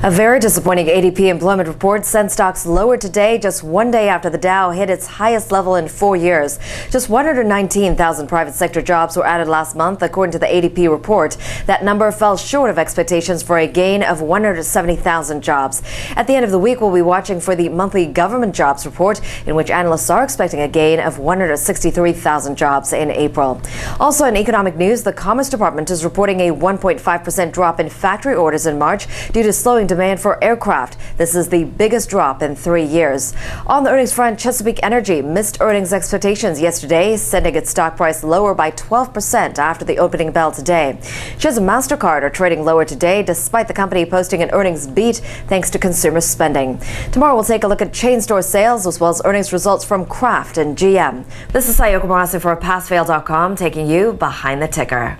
A very disappointing ADP employment report sent stocks lower today, just one day after the Dow hit its highest level in 4 years. Just 119,000 private sector jobs were added last month, according to the ADP report. That number fell short of expectations for a gain of 170,000 jobs. At the end of the week, we'll be watching for the monthly government jobs report, in which analysts are expecting a gain of 163,000 jobs in April. Also in economic news, the Commerce Department is reporting a 1.5% drop in factory orders in March due to slowing demand for aircraft. This is the biggest drop in 3 years. On the earnings front, Chesapeake Energy missed earnings expectations yesterday, sending its stock price lower by 12% after the opening bell today. Chess and MasterCard are trading lower today, despite the company posting an earnings beat thanks to consumer spending. Tomorrow we'll take a look at chain store sales as well as earnings results from Kraft and GM. This is Sayoko Marasi for PassFail.com, taking you behind the ticker.